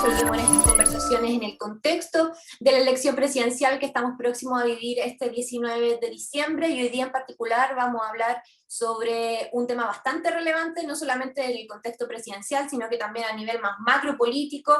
seguimos en estas conversaciones en el contexto de la elección presidencial que estamos próximos a vivir este 19 de diciembre, y hoy día en particular vamos a hablar sobre un tema bastante relevante, no solamente en el contexto presidencial, sino que también a nivel más macropolítico,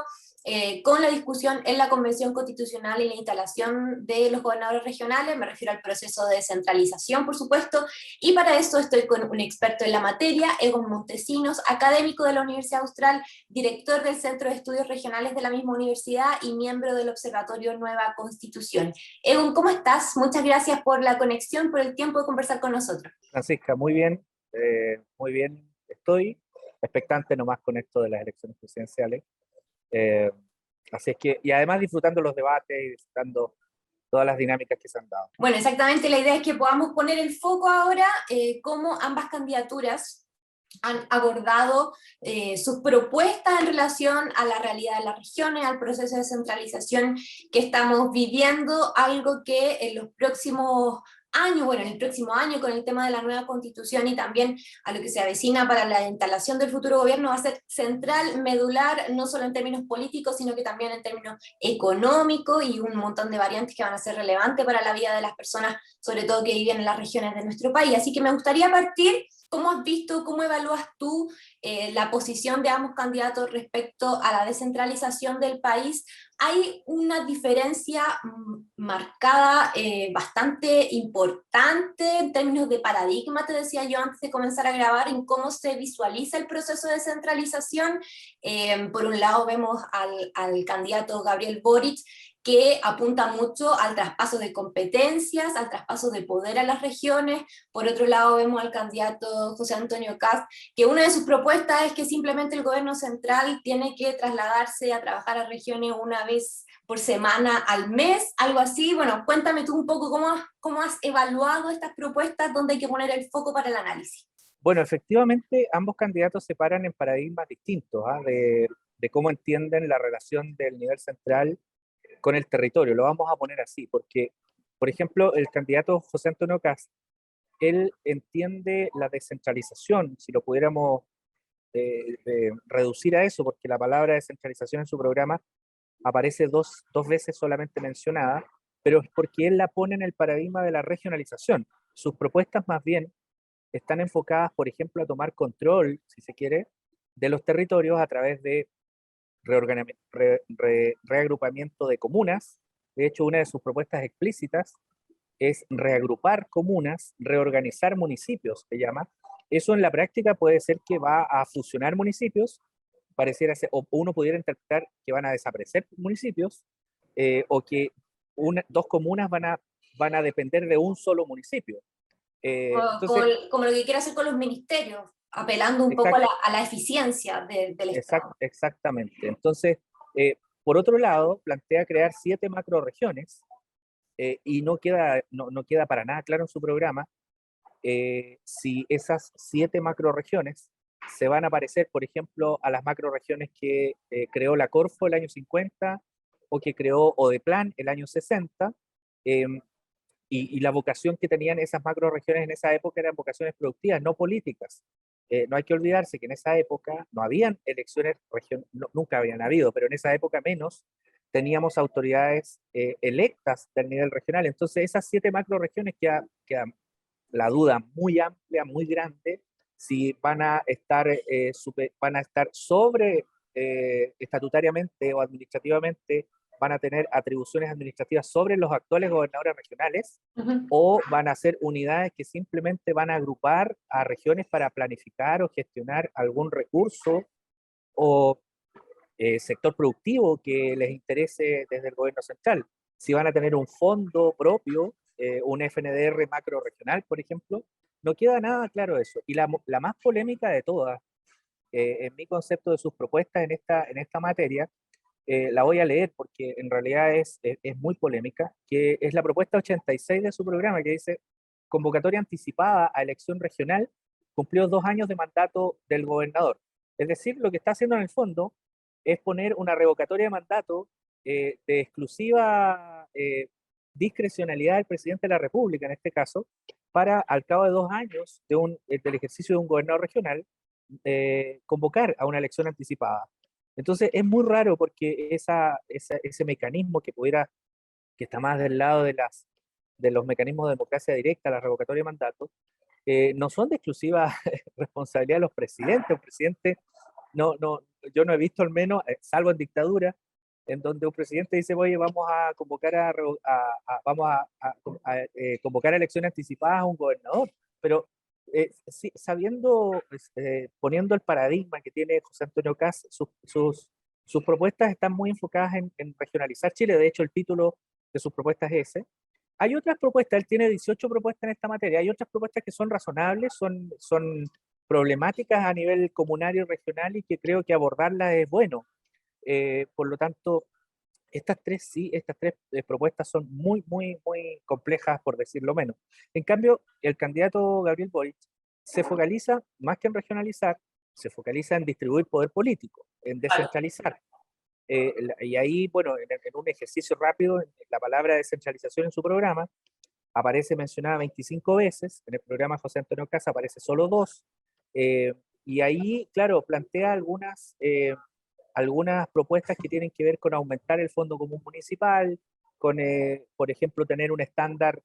con la discusión en la Convención Constitucional y la instalación de los gobernadores regionales. Me refiero al proceso de descentralización, por supuesto, y para eso estoy con un experto en la materia, Egon Montesinos, académico de la Universidad Austral, director del Centro de Estudios Regionales de la misma universidad y miembro del Observatorio Nueva Constitución. Egon, ¿cómo estás? Muchas gracias por la conexión, por el tiempo de conversar con nosotros. Francisca, muy bien estoy, expectante nomás con esto de las elecciones presidenciales. Eh, Así es que, y además disfrutando los debates y disfrutando todas las dinámicas que se han dado. Bueno, exactamente, la idea es que podamos poner el foco ahora, cómo ambas candidaturas han abordado sus propuestas en relación a la realidad de las regiones, al proceso de descentralización que estamos viviendo, algo que en los próximos años, bueno, en el próximo año con el tema de la nueva constitución y también a lo que se avecina para la instalación del futuro gobierno, va a ser central, medular, no solo en términos políticos, sino que también en términos económicos, y un montón de variantes que van a ser relevantes para la vida de las personas, sobre todo que viven en las regiones de nuestro país. Así que me gustaría partir. ¿Cómo has visto, cómo evalúas tú la posición de ambos candidatos respecto a la descentralización del país? Hay una diferencia marcada, bastante importante en términos de paradigma, te decía yo antes de comenzar a grabar, en cómo se visualiza el proceso de descentralización. Por un lado vemos al candidato Gabriel Boric, que apunta mucho al traspaso de competencias, al traspaso de poder a las regiones. Por otro lado vemos al candidato José Antonio Kast, que una de sus propuestas es que simplemente el gobierno central tiene que trasladarse a trabajar a regiones una vez por semana al mes, algo así. Bueno, cuéntame tú un poco cómo has evaluado estas propuestas, dónde hay que poner el foco para el análisis. Bueno, efectivamente, ambos candidatos se paran en paradigmas distintos, de cómo entienden la relación del nivel central con el territorio. Lo vamos a poner así, porque, por ejemplo, el candidato José Antonio Kast, él entiende la descentralización, si lo pudiéramos reducir a eso, porque la palabra descentralización en su programa aparece dos veces solamente mencionada, pero es porque él la pone en el paradigma de la regionalización. Sus propuestas más bien están enfocadas, por ejemplo, a tomar control, si se quiere, de los territorios a través de reagrupamiento de comunas. De hecho, una de sus propuestas explícitas es reagrupar comunas, reorganizar municipios, se llama. Eso en la práctica puede ser que va a fusionar municipios, pareciera ser, o uno pudiera interpretar que van a desaparecer municipios, o que dos comunas van a depender de un solo municipio. Entonces, Como lo que quiere hacer con los ministerios, apelando un poco a la eficiencia del Estado. Exactamente. Entonces, por otro lado, plantea crear 7 macroregiones, y no queda para nada claro en su programa si esas 7 macroregiones se van a parecer, por ejemplo, a las macroregiones que creó la Corfo el año 50 o que creó Odeplan el año 60, eh, y la vocación que tenían esas macroregiones en esa época eran vocaciones productivas, no políticas. No hay que olvidarse que en esa época no habían elecciones regionales, nunca habían habido, pero en esa época menos, teníamos autoridades electas del nivel regional. Entonces esas 7 macroregiones quedan la duda muy amplia, muy grande, si van a estar sobre estatutariamente o administrativamente, van a tener atribuciones administrativas sobre los actuales gobernadores regionales, o van a ser unidades que simplemente van a agrupar a regiones para planificar o gestionar algún recurso o sector productivo que les interese desde el gobierno central. Si van a tener un fondo propio, un FNDR macro regional, por ejemplo, no queda nada claro eso. Y la más polémica de todas, en mi concepto de sus propuestas en esta materia, la voy a leer porque en realidad es muy polémica, que es la propuesta 86 de su programa, que dice: convocatoria anticipada a elección regional, cumplió 2 años de mandato del gobernador. Es decir, lo que está haciendo en el fondo es poner una revocatoria de mandato de exclusiva discrecionalidad del presidente de la República, en este caso, para al cabo de 2 años del ejercicio de un gobernador regional, convocar a una elección anticipada. Entonces es muy raro porque ese mecanismo que está más del lado de los mecanismos de democracia directa, la revocatoria de mandatos, no son de exclusiva responsabilidad de los presidentes. Un presidente, yo no he visto al menos, salvo en dictadura, en donde un presidente dice, oye, vamos a convocar convocar elecciones anticipadas a un gobernador. Pero sí, sabiendo, poniendo el paradigma que tiene José Antonio Kast, sus propuestas están muy enfocadas en regionalizar Chile. De hecho, el título de sus propuestas es ese. Hay otras propuestas, él tiene 18 propuestas en esta materia, hay otras propuestas que son razonables, son problemáticas a nivel comunal y regional y que creo que abordarlas es bueno. Por lo tanto, estas tres propuestas son muy, muy, muy complejas, por decirlo menos. En cambio, el candidato Gabriel Boric se focaliza, más que en regionalizar, se focaliza en distribuir poder político, en descentralizar. Y ahí, bueno, en un ejercicio rápido, la palabra descentralización en su programa aparece mencionada 25 veces, en el programa de José Antonio Kast aparece solo 2, y ahí, claro, plantea algunas propuestas que tienen que ver con aumentar el Fondo Común Municipal, con, por ejemplo, tener un estándar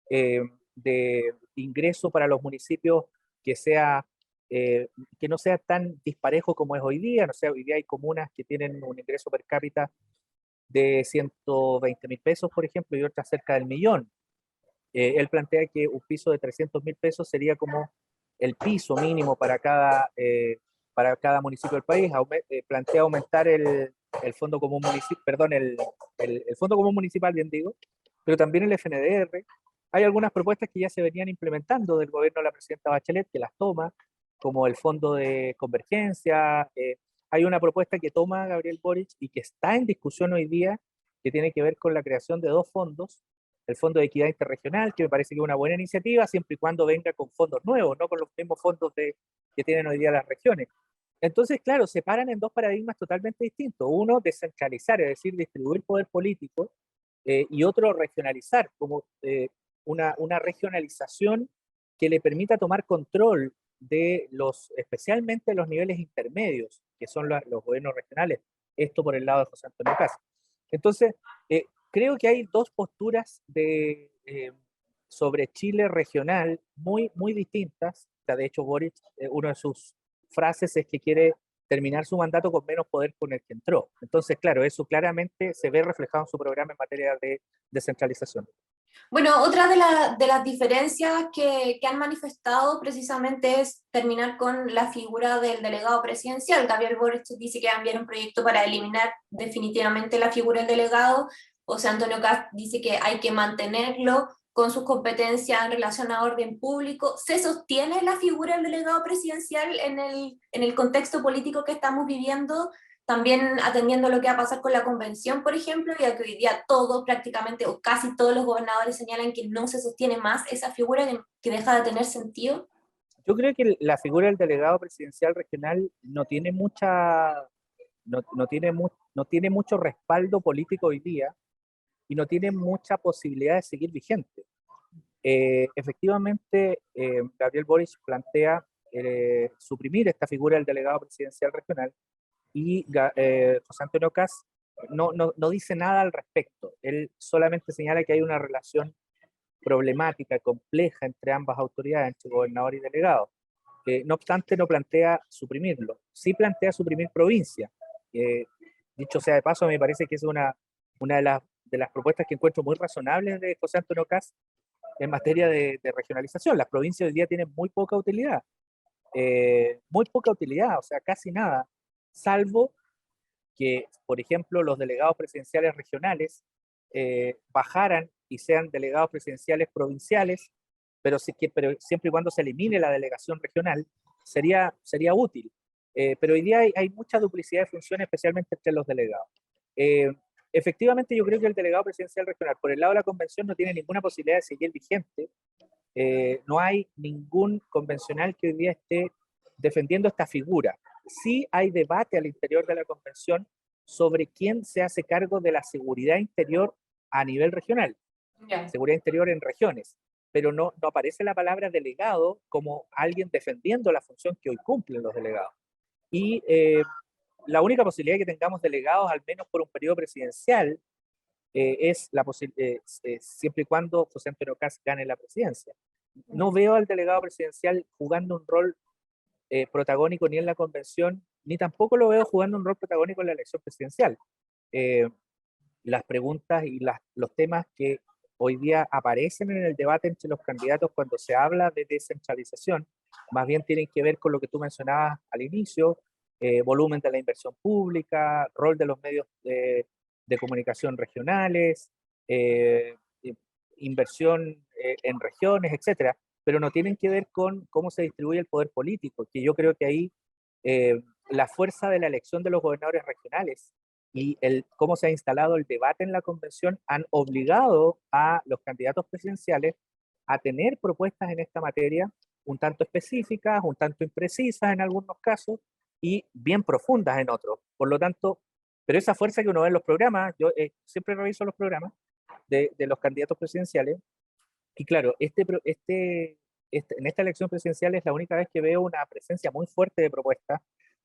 de ingreso para los municipios que sea que no sea tan disparejo como es hoy día. No sé, hoy día hay comunas que tienen un ingreso per cápita de 120.000 pesos, por ejemplo, y otras cerca del millón. Él plantea que un piso de 300.000 pesos sería como el piso mínimo para cada municipio del país. Plantea aumentar el Fondo Común Municipal, perdón, el Fondo Común Municipal, bien digo, pero también el FNDR. Hay algunas propuestas que ya se venían implementando del gobierno de la presidenta Bachelet, que las toma, como el Fondo de Convergencia. Hay una propuesta que toma Gabriel Boric y que está en discusión hoy día, que tiene que ver con la creación de 2 fondos: el Fondo de Equidad Interregional, que me parece que es una buena iniciativa, siempre y cuando venga con fondos nuevos, no con los mismos fondos que tienen hoy día las regiones. Entonces, claro, se paran en 2 paradigmas totalmente distintos. Uno, descentralizar, es decir, distribuir poder político, y otro, regionalizar, como una regionalización que le permita tomar control especialmente los niveles intermedios, que son los gobiernos regionales. Esto por el lado de José Antonio Kast. Entonces, creo que hay 2 posturas sobre Chile regional muy, muy distintas. O sea, de hecho, Boric, una de sus frases es que quiere terminar su mandato con menos poder con el que entró. Entonces, claro, eso claramente se ve reflejado en su programa en materia de descentralización. Bueno, otra de las diferencias que han manifestado precisamente es terminar con la figura del delegado presidencial. Gabriel Boric dice que va a enviar un proyecto para eliminar definitivamente la figura del delegado. José Antonio Kast dice que hay que mantenerlo con sus competencias en relación a orden público. ¿Se sostiene la figura del delegado presidencial en el contexto político que estamos viviendo? También atendiendo lo que va a pasar con la convención, por ejemplo, ya que hoy día todos, prácticamente, o casi todos los gobernadores señalan que no se sostiene más esa figura, que deja de tener sentido. Yo creo que la figura del delegado presidencial regional no tiene mucho respaldo político hoy día y no tiene mucha posibilidad de seguir vigente. Efectivamente, Gabriel Boric plantea suprimir esta figura del delegado presidencial regional, y José Antonio Kast no dice nada al respecto. Él solamente señala que hay una relación problemática, compleja entre ambas autoridades, entre gobernador y delegado. No obstante, no plantea suprimirlo. Sí plantea suprimir provincia. Dicho sea de paso, me parece que es una de las propuestas que encuentro muy razonables de José Antonio Kast en materia de regionalización. Las provincias hoy día tienen muy poca utilidad, o sea, casi nada, salvo que, por ejemplo, los delegados presidenciales regionales bajaran y sean delegados presidenciales provinciales, pero siempre y cuando se elimine la delegación regional, sería útil. Pero hoy día hay mucha duplicidad de funciones, especialmente entre los delegados. Eh, Efectivamente, yo creo que el delegado presidencial regional, por el lado de la convención, no tiene ninguna posibilidad de seguir vigente. No hay ningún convencional que hoy día esté defendiendo esta figura. Sí hay debate al interior de la convención sobre quién se hace cargo de la seguridad interior a nivel regional, seguridad interior en regiones, pero no aparece la palabra delegado como alguien defendiendo la función que hoy cumplen los delegados. Y la única posibilidad que tengamos delegados, al menos por un periodo presidencial, es siempre y cuando José Antonio Kast gane la presidencia. No veo al delegado presidencial jugando un rol protagónico ni en la convención, ni tampoco lo veo jugando un rol protagónico en la elección presidencial. Las preguntas y los temas que hoy día aparecen en el debate entre los candidatos cuando se habla de descentralización, más bien tienen que ver con lo que tú mencionabas al inicio, volumen de la inversión pública, rol de los medios de comunicación regionales, inversión en regiones, etcétera, pero no tienen que ver con cómo se distribuye el poder político, que yo creo que ahí la fuerza de la elección de los gobernadores regionales y cómo se ha instalado el debate en la convención han obligado a los candidatos presidenciales a tener propuestas en esta materia un tanto específicas, un tanto imprecisas en algunos casos y bien profundas en otros. Por lo tanto, pero esa fuerza que uno ve en los programas, yo siempre reviso los programas de los candidatos presidenciales, y claro, en esta elección presidencial es la única vez que veo una presencia muy fuerte de propuestas.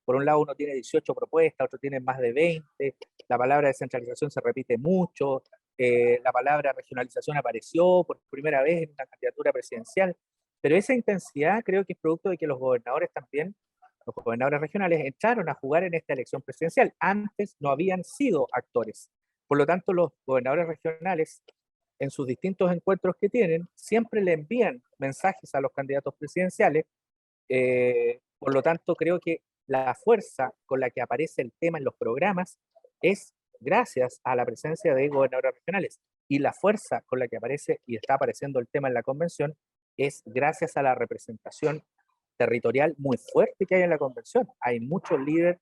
Por un lado uno tiene 18 propuestas, otro tiene más de 20, la palabra descentralización se repite mucho, la palabra regionalización apareció por primera vez en una candidatura presidencial, pero esa intensidad creo que es producto de que los gobernadores también, los gobernadores regionales entraron a jugar en esta elección presidencial. Antes no habían sido actores. Por lo tanto, los gobernadores regionales en sus distintos encuentros que tienen, siempre le envían mensajes a los candidatos presidenciales. Por lo tanto, creo que la fuerza con la que aparece el tema en los programas es gracias a la presencia de gobernadores regionales. Y la fuerza con la que aparece y está apareciendo el tema en la convención es gracias a la representación territorial muy fuerte que hay en la convención. Hay muchos líderes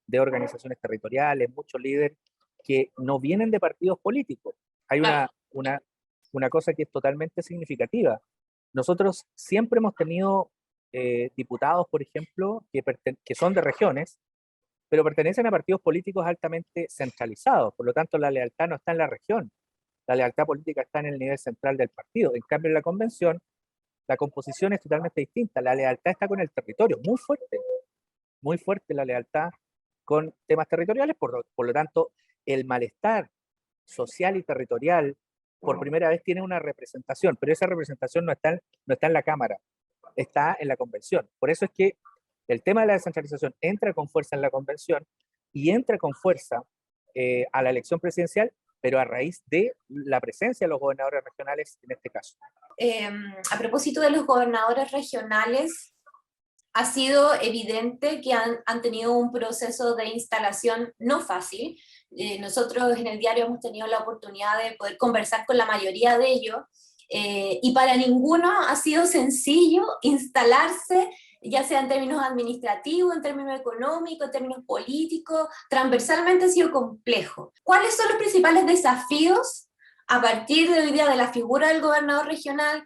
de organizaciones territoriales, muchos líderes que no vienen de partidos políticos. Hay una cosa que es totalmente significativa. Nosotros siempre hemos tenido diputados, por ejemplo, que son de regiones, pero pertenecen a partidos políticos altamente centralizados. Por lo tanto, la lealtad no está en la región, la lealtad política está en el nivel central del partido. En cambio, en la convención, la composición es totalmente distinta. La lealtad está con el territorio, muy fuerte la lealtad con temas territoriales. Por lo tanto, el malestar social y territorial por primera vez tiene una representación, pero esa representación no está en la Cámara, está en la convención. Por eso es que el tema de la descentralización entra con fuerza en la convención y entra con fuerza a la elección presidencial, pero a raíz de la presencia de los gobernadores regionales en este caso. A propósito de los gobernadores regionales, ha sido evidente que han tenido un proceso de instalación no fácil. Nosotros en el diario hemos tenido la oportunidad de poder conversar con la mayoría de ellos, y para ninguno ha sido sencillo instalarse, ya sea en términos administrativos, en términos económicos, en términos políticos, transversalmente ha sido complejo. ¿Cuáles son los principales desafíos a partir de hoy día de la figura del gobernador regional,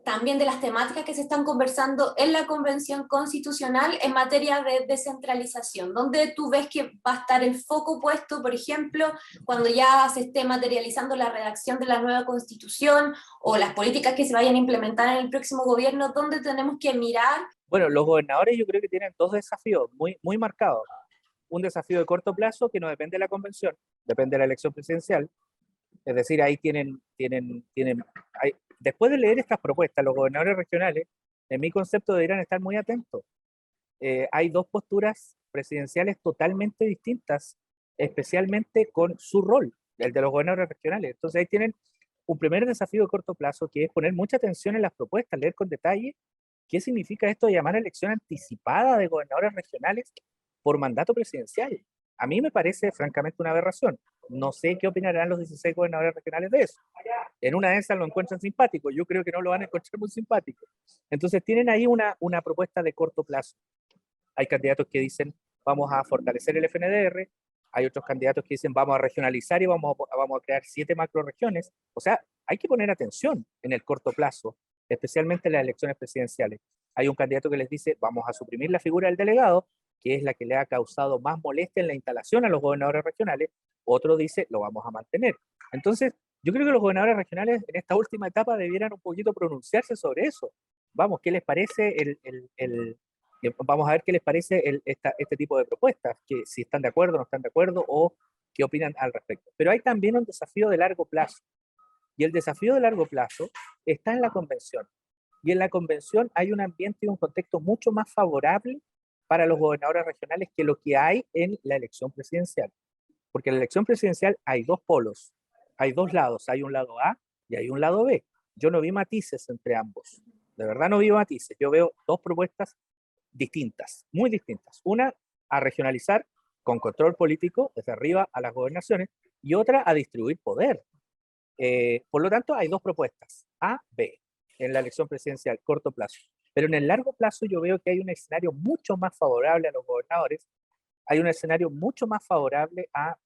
también de las temáticas que se están conversando en la Convención Constitucional en materia de descentralización? ¿Dónde tú ves que va a estar el foco puesto, por ejemplo, cuando ya se esté materializando la redacción de la nueva Constitución o las políticas que se vayan a implementar en el próximo gobierno? ¿Dónde tenemos que mirar? Bueno, los gobernadores yo creo que tienen dos desafíos muy marcados. Un desafío de corto plazo que no depende de la convención, depende de la elección presidencial. Es decir, ahí después de leer estas propuestas, los gobernadores regionales, en mi concepto, deberían estar muy atentos. Hay dos posturas presidenciales totalmente distintas, especialmente con su rol, el de los gobernadores regionales. Entonces ahí tienen un primer desafío de corto plazo, que es poner mucha atención en las propuestas, leer con detalle qué significa esto de llamar a elección anticipada de gobernadores regionales por mandato presidencial. A mí me parece francamente una aberración. No sé qué opinarán los 16 gobernadores regionales de eso. En una de esas lo encuentran simpático, yo creo que no lo van a encontrar muy simpático. Entonces tienen ahí una propuesta de corto plazo. Hay candidatos que dicen vamos a fortalecer el FNDR, hay otros candidatos que dicen vamos a regionalizar y vamos a crear 7 macroregiones. O sea, hay que poner atención en el corto plazo, especialmente en las elecciones presidenciales. Hay un candidato que les dice vamos a suprimir la figura del delegado, que es la que le ha causado más molestia en la instalación a los gobernadores regionales. Otro dice lo vamos a mantener. Entonces, yo creo que los gobernadores regionales en esta última etapa debieran un poquito pronunciarse sobre eso. Vamos, ¿qué les parece Vamos a ver qué les parece este tipo de propuestas, que si están de acuerdo, no están de acuerdo o qué opinan al respecto. Pero hay también un desafío de largo plazo. Y el desafío de largo plazo está en la convención. Y en la convención hay un ambiente y un contexto mucho más favorable para los gobernadores regionales que lo que hay en la elección presidencial. Porque en la elección presidencial hay dos polos, hay dos lados, hay un lado A y hay un lado B. Yo no vi matices entre ambos. De verdad no vi matices. Yo veo dos propuestas distintas, muy distintas. Una a regionalizar con control político desde arriba a las gobernaciones y otra a distribuir poder. Por lo tanto, hay dos propuestas, A, B, en la elección presidencial, corto plazo. Pero en el largo plazo yo veo que hay un escenario mucho más favorable a los gobernadores, hay un escenario mucho más favorable a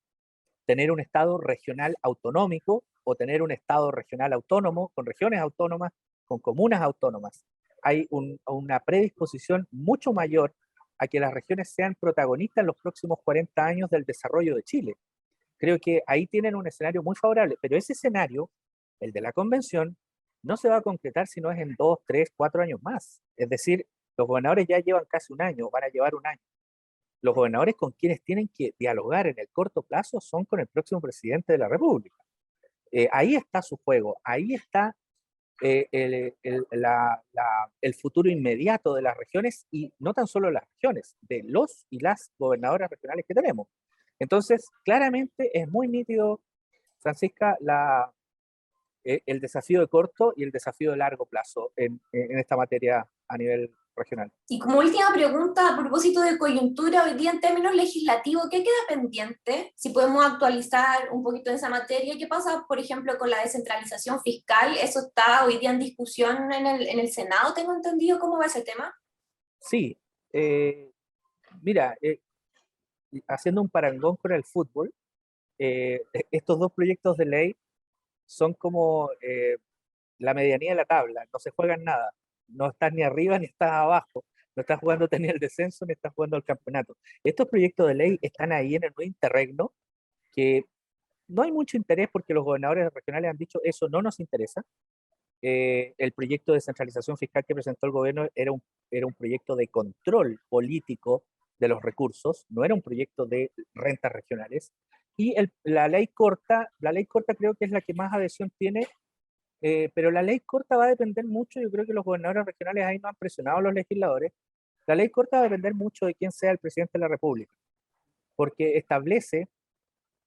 tener un Estado regional autonómico o tener un Estado regional autónomo, con regiones autónomas, con comunas autónomas. Hay una predisposición mucho mayor a que las regiones sean protagonistas en los próximos 40 años del desarrollo de Chile. Creo que ahí tienen un escenario muy favorable, pero ese escenario, el de la convención, no se va a concretar si no es en 2, 3, 4 años más. Es decir, los gobernadores ya llevan casi un año, van a llevar un año. Los gobernadores con quienes tienen que dialogar en el corto plazo son con el próximo presidente de la República. Ahí está su juego, ahí está el futuro inmediato de las regiones y no tan solo las regiones, de los y las gobernadoras regionales que tenemos. Entonces, claramente es muy nítido, Francisca, el desafío de corto y el desafío de largo plazo en esta materia a nivel regional. Y como última pregunta, a propósito de coyuntura, hoy día en términos legislativos, ¿qué queda pendiente? Si podemos actualizar un poquito en esa materia, ¿qué pasa, por ejemplo, con la descentralización fiscal? Eso está hoy día en discusión en el Senado, tengo entendido. ¿Cómo va ese tema? Sí, mira, haciendo un parangón con el fútbol, estos dos proyectos de ley son como la medianía de la tabla, no se juegan nada, no estás ni arriba ni estás abajo, no estás jugando ni el descenso ni estás jugando el campeonato. Estos proyectos de ley están ahí en el interregno, que no hay mucho interés porque los gobernadores regionales han dicho eso no nos interesa. El proyecto de descentralización fiscal que presentó el gobierno era un proyecto de control político de los recursos, no era un proyecto de rentas regionales. Y la ley corta creo que es la que más adhesión tiene, pero la ley corta va a depender mucho, yo creo que los gobernadores regionales ahí no han presionado a los legisladores, la ley corta va a depender mucho de quién sea el presidente de la República, porque establece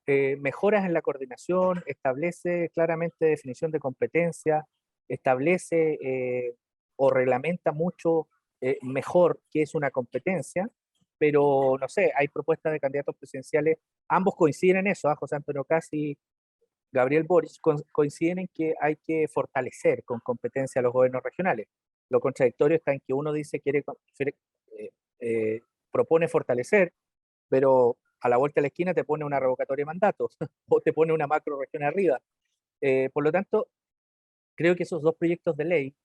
mejoras en la coordinación, establece claramente definición de competencia, establece o reglamenta mucho mejor qué es una competencia, pero no sé, hay propuestas de candidatos presidenciales, ambos coinciden en eso, José Antonio Casi y Gabriel Boric coinciden en que hay que fortalecer con competencia a los gobiernos regionales. Lo contradictorio está en que uno dice eh, eh, propone fortalecer, pero a la vuelta de la esquina te pone una revocatoria de mandatos o te pone una macro región arriba. Por lo tanto, creo que esos dos proyectos de ley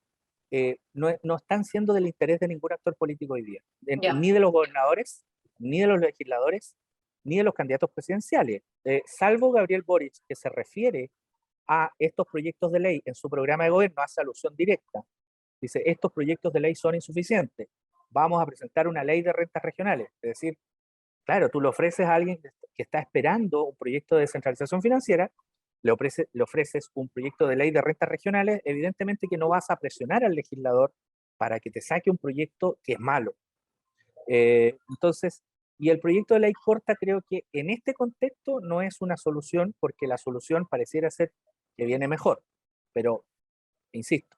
no están siendo del interés de ningún actor político hoy día, Ya. ni de los gobernadores, ni de los legisladores, ni de los candidatos presidenciales, salvo Gabriel Boric, que se refiere a estos proyectos de ley en su programa de gobierno, hace alusión directa. Dice, estos proyectos de ley son insuficientes, vamos a presentar una ley de rentas regionales. Es decir, claro, tú le ofreces a alguien que está esperando un proyecto de descentralización financiera, le ofreces un proyecto de ley de rentas regionales, evidentemente que no vas a presionar al legislador para que te saque un proyecto que es malo. Entonces, y el proyecto de ley corta creo que en este contexto no es una solución porque la solución pareciera ser que viene mejor, pero, insisto,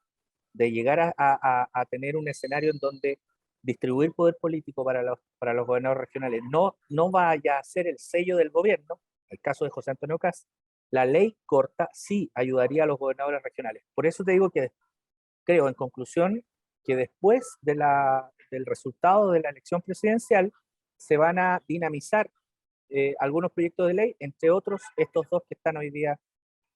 de llegar a tener un escenario en donde distribuir poder político para los gobernadores regionales no vaya a ser el sello del gobierno, el caso de José Antonio Caz, la ley corta sí ayudaría a los gobernadores regionales. Por eso te digo que creo, en conclusión, que después del resultado de la elección presidencial se van a dinamizar algunos proyectos de ley, entre otros estos dos que están hoy día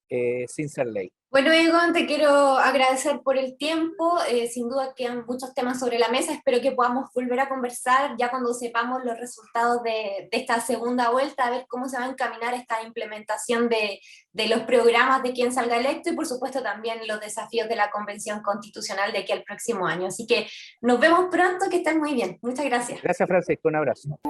sin ser ley. Bueno, Egon, te quiero agradecer por el tiempo. Sin duda quedan muchos temas sobre la mesa. Espero que podamos volver a conversar ya cuando sepamos los resultados de esta segunda vuelta, a ver cómo se va a encaminar esta implementación de los programas de quien salga electo y por supuesto también los desafíos de la Convención Constitucional de aquí al próximo año. Así que nos vemos pronto, que estén muy bien. Muchas gracias. Gracias, Francisco. Un abrazo.